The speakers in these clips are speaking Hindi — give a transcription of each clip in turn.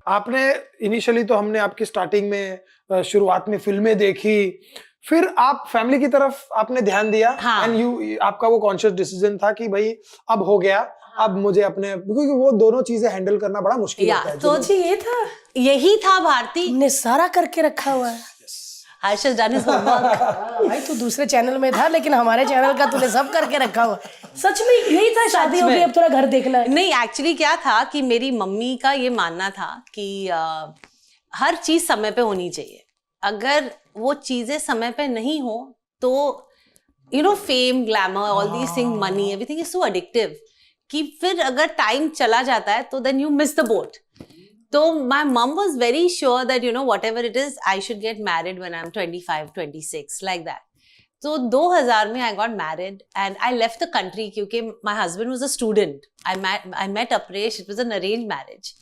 आपने इनिशियली तो हमने आपकी स्टार्टिंग में शुरुआत में फिल्में देखी, फिर आप फैमिली की तरफ आपने ध्यान दिया एंड आपका वो कॉन्शियस डिसीजन था कि भाई अब हो गया, अब मुझे अपने, क्योंकि वो दोनों चीजें हैंडल करना बड़ा मुश्किल होता है। तो जी यही था भारती, तुमने सारा करके रखा हुआ है। Harshad done his homework. भाई तू दूसरे चैनल में था लेकिन हमारे चैनल का तूने सब करके रखा हुआ। सच में यही था, शादी हो गई अब थोड़ा घर देखना है। नहीं, एक्चुअली क्या था कि मेरी मम्मी का ये मानना था कि हर चीज समय पे होनी चाहिए। अगर वो चीजें समय पे नहीं हो तो fame, glamour, all these thing, money, everything is so addictive कि फिर अगर टाइम चला जाता है तो then you miss the boat. So my mom was very sure that, whatever it is, I should get married when I'm 25, 26, like that. So 2000 mein I got married and I left the country because my husband was a student. I met Apresh. It was an arranged marriage.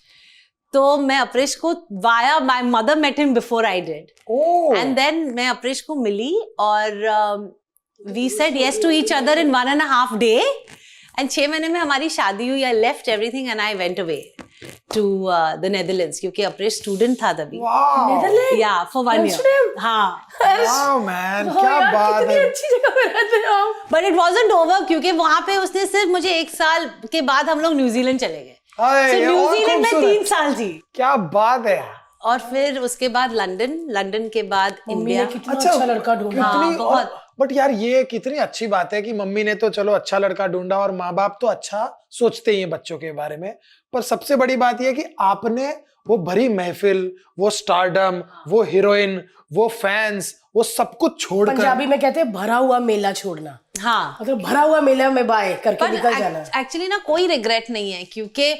So मैं अप्रेश को via my mother met him before I did. Oh. And then मैं अप्रेश को मिली और we said yes to each other in 1.5 days. And 6 महीने में हमारी शादी हुई. I left everything and I went away to the Netherlands क्योंकि अप्रेश स्टूडेंट था तभी. Netherlands? Yeah, for 1 year. हाँ. Wow man, क्या बात है. अच्छी जगह पे रहते हो आप. But it wasn't over क्योंकि वहाँ पे उसने सिर्फ मुझे 1 साल के बाद हम लोग न्यूजीलैंड चले गए. So न्यूजीलैंड में 3 साल थी. क्या बात है. और फिर उसके बाद लंदन के बाद इंडिया. अच्छा लड़का ढूंढा. बहुत. बट यार ये कितनी अच्छी बात है कि मम्मी ने तो चलो अच्छा लड़का ढूंढा और माँ बाप तो अच्छा सोचते ही हैं बच्चों के बारे में, पर सबसे बड़ी बात ये कि आपने वो भरी महफिल, वो स्टारडम, वो हीरोइन, वो फैंस, वो सब कुछ छोड़कर, पंजाबी में कहते हैं भरा हुआ मेला छोड़ना. हाँ, मतलब भरा हुआ मेला में बाय करके निकल जाना. एक्चुअली ना कोई रिग्रेट नहीं है क्योंकि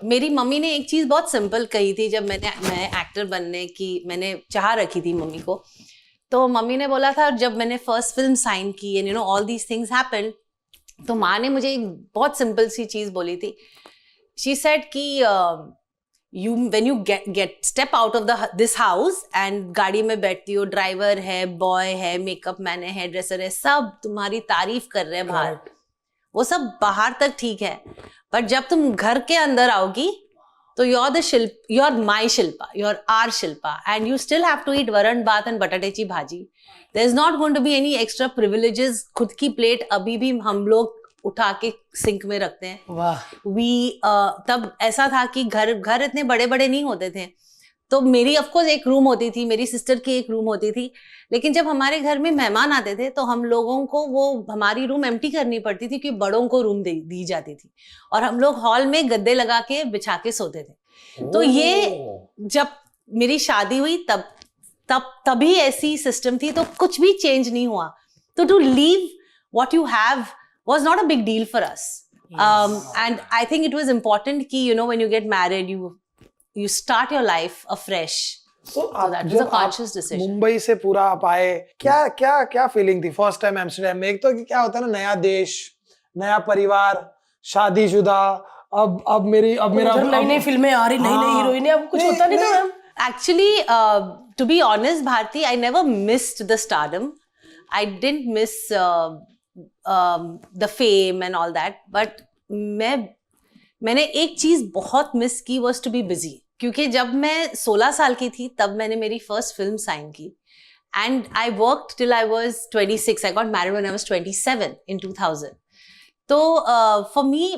मेरी मम्मी ने एक चीज बहुत सिंपल कही थी जब मैं एक्टर बनने की मैंने चाह रखी थी मम्मी को. तो मम्मी ने बोला था जब मैंने फर्स्ट फिल्म साइन की and all these things happened, तो माँ ने मुझे एक बहुत सिंपल सी चीज बोली थी. शी सेड कि when you get step out of this house and गाड़ी में बैठती हो, ड्राइवर है, बॉय है, मेकअप मैन है, हेयर ड्रेसर है, सब तुम्हारी तारीफ कर रहे हैं बाहर. वो सब बाहर तक ठीक है, बट जब तुम घर के अंदर आओगी तो you're my Shilpa, you're our Shilpa, and you still have to eat varan baat and batatechi bhaji. There's not going to be any extra privileges. खुद की प्लेट अभी भी हम लोग उठा के सिंक में रखते हैं. वाह. तब ऐसा था कि घर इतने बड़े बड़े नहीं होते थे, तो मेरी ऑफकोर्स एक रूम होती थी, मेरी सिस्टर की एक रूम होती थी, लेकिन जब हमारे घर में मेहमान आते थे तो हम लोगों को वो हमारी रूम एम्प्टी करनी पड़ती थी क्योंकि बड़ों को रूम दी जाती थी और हम लोग हॉल में गद्दे लगा के बिछा के सोते थे. तो ये जब मेरी शादी हुई तभी ऐसी सिस्टम थी, तो कुछ भी चेंज नहीं हुआ. तो to leave what you have was not a big deal for us. Yes. And I think it was important कि when you get married you start your life afresh. So that was a conscious decision. Mumbai से पूरा आप आए, क्या फीलिंग थी फर्स्ट टाइम एम्स्टर्डम में? एक तो क्या होता है ना, नया देश, नया परिवार, शादीशुदा, अब मेरा नई फिल्में आ रही, नई हीरोइनें, अब कुछ होता नहीं था. Actually, to be honest, Bharti, I never missed the stardom. I didn't miss the fame and all that, but मैंने एक चीज बहुत मिस की, was to be busy. क्योंकि जब मैं 16 साल की थी तब मैंने मेरी फर्स्ट फिल्म साइन की and I worked till I was 26. I got married when I was 27 in 2000. तो for me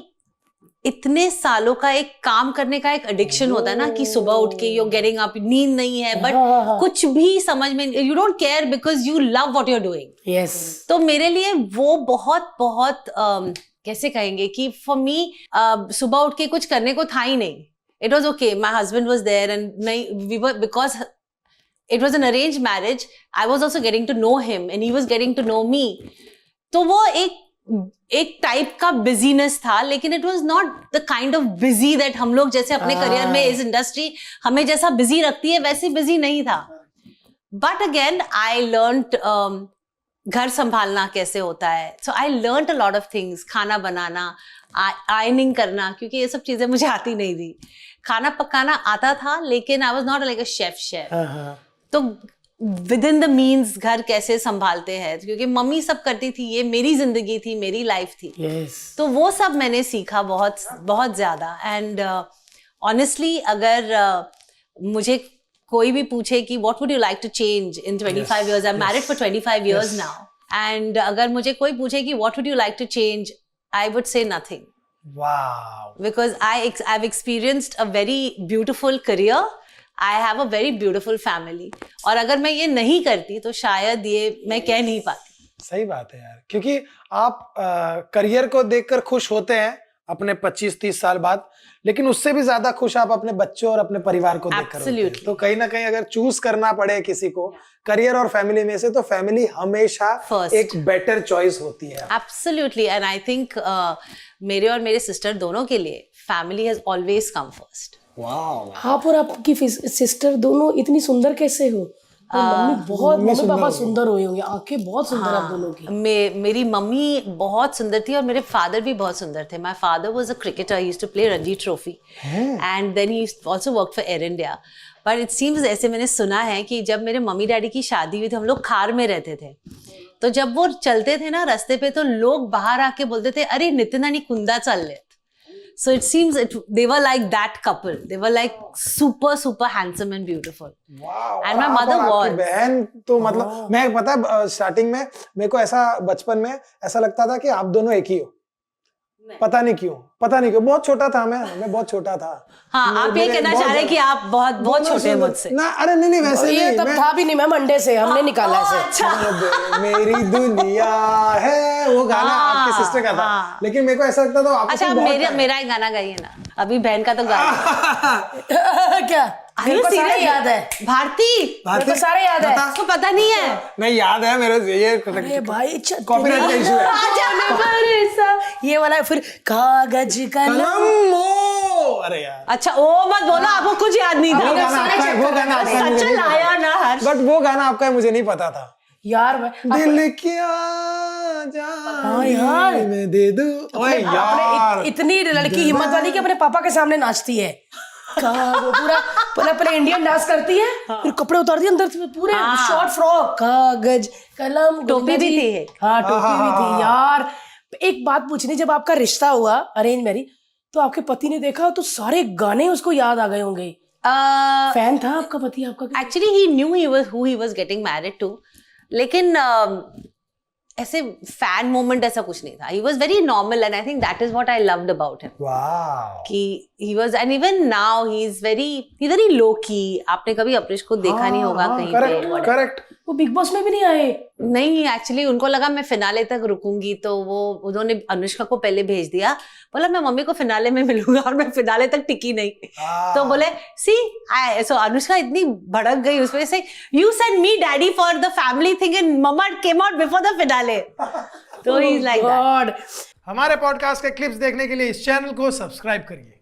इतने सालों का एक काम करने का एक एडिक्शन होता है ना कि सुबह उठ के you're getting up, नींद नहीं है, बट कुछ भी समझ में, you don't care because you love what you're doing. Yes. तो मेरे लिए वो बहुत कैसे कहेंगे कि for me सुबह उठ के कुछ करने को था ही नहीं. It was okay. My husband was there and we were, because it was an arranged marriage, I was also getting to know him and he was getting to know me. तो वो एक टाइप का बिजीनेस था, लेकिन it was not the kind of busy that हम लोग जैसे अपने करियर में इस इंडस्ट्री हमें जैसा बिजी रखती है वैसे बिजी नहीं था. बट अगेन आई लर्नड घर संभालना कैसे होता है. So I learned a lot of things. खाना बनाना, आयनिंग करना, क्योंकि ये सब चीजें मुझे आती नहीं थी. खाना पकाना आता था लेकिन I was not like a chef. तो विद इन द मीन्स घर कैसे संभालते हैं, क्योंकि मम्मी सब करती थी, ये मेरी जिंदगी थी, मेरी लाइफ थी. तो वो सब मैंने सीखा बहुत बहुत ज्यादा. एंड ऑनेस्टली अगर मुझे कोई भी पूछे कि what would you like to change in 25 years, I'm married for 25 years now, and अगर मुझे कोई पूछे कि what would you like to change, I would say nothing. Wow. Because I've experienced a very beautiful career, I have a very beautiful family, और अगर मैं ये नहीं करती तो शायद ये मैं कह नहीं पाती। सही बात है यार, क्योंकि आप करियर को देखकर खुश होते हैं अपने 25-30 साल बाद, लेकिन उससे भी ज्यादा खुश आप अपने बच्चों और अपने परिवार को देखकर होते हैं। तो कहीं ना कहीं अगर चूज करना पड़े किसी को करियर और फैमिली में से, तो फैमिली हमेशा एक बेटर चॉइस होती है। एब्सोल्युटली, एंड आई थिंक मेरे और मेरे सिस्टर दोनों के लिए family has always come first. Wow. आप और आपकी सिस्टर दोनों इतनी सुंदर कैसे हो? मम्मी पापा सुंदर हुए होंगे, आंखें बहुत सुंदर आप दोनों की। मेरी मम्मी बहुत सुंदर थी और मेरे फादर भी बहुत सुंदर थे। My father was a cricketer, he used to play Ranji trophy and then he also work for Air India. But it seems, ऐसे मैंने सुना है कि जब मेरे मम्मी डैडी की शादी हुई थी, हम लोग खार में रहते थे, तो जब वो चलते थे ना रास्ते पे, तो लोग बाहर आके बोलते थे, अरे नितिन आणि कुंदा चालले। So it seems they were like that couple. They were like super handsome and beautiful. Wow. And my mother was. बहन तो मतलब मैं पता है स्टार्टिंग में मेरे को ऐसा बचपन में ऐसा लगता था कि आप दोनों एक ही हो। पता नहीं क्यों बहुत छोटा था मैं बहुत छोटा था। हाँ, आप ये कहना चाह रहे हैं कि आप बहुत छोटे हैं मुझसे। ना, अरे नहीं वैसे ये नहीं, तब था भी नहीं, मैं मंडे से हमने निकाला इसे। अच्छा। मेरी दुनिया है, वो गाना आपके सिस्टर का था, लेकिन मेरे को ऐसा लगता था आप। अच्छा, मेरा ही गाना गाइए ना, अभी बहन का तो गाना। क्या मेरे को सारे याद है, भारती मेरे को सारे याद है, उसको पता नहीं है। नहीं याद है मेरे, ये अरे भाई कॉपीराइट का इशू है। ये वाला फिर कागज कलम। अरे यार, अच्छा वो मत बोलो, आपको कुछ याद नहीं था। वो गाना आपका मुझे नहीं लाया ना हर्ष, बट वो गाना आपका मुझे नहीं पता था यार। दिल क्या यार मैं दे दूं। ओए यार, इतनी लड़की हिम्मत वाली कि अपने पापा के सामने नाचती है, वो पूरा पहले इंडियन डांस करती है, फिर कपड़े उतारती है अंदर से पूरे शॉर्ट फ्रॉक, कागज कलम, टोपी भी थी। हाँ, टोपी भी थी यार। एक बात पूछनी, जब आपका रिश्ता हुआ अरेंज मैरिज, तो आपके पति ने देखा तो सारे गाने उसको याद आ गए होंगे। फैन था आपका पति आपका? Actually he new who he was getting married to, लेकिन ऐसे फैन मोमेंट ऐसा कुछ नहीं था। He was very normal and I think that is what I loved about him. वाह। कि he was, and even now he's very low key. आपने कभी अपरेश को देखा नहीं होगा कहीं पे। करेक्ट। वो बिग बॉस में भी नहीं आए? नहीं, एक्चुअली उनको लगा मैं फिनाले तक रुकूंगी, तो उन्होंने अनुष्का को पहले भेज दिया, बोला मैं मम्मी को फिनाले में मिलूंगा, और मैं फिनाले तक टिकी नहीं। तो बोले सो अनुष्का इतनी भड़क गई उसमें से, you send me daddy for the family thing and mamma came out before the finale. तो ही इज लाइक दैट। हमारे पॉडकास्ट के क्लिप्स देखने के लिए इस चैनल को सब्सक्राइब करिए।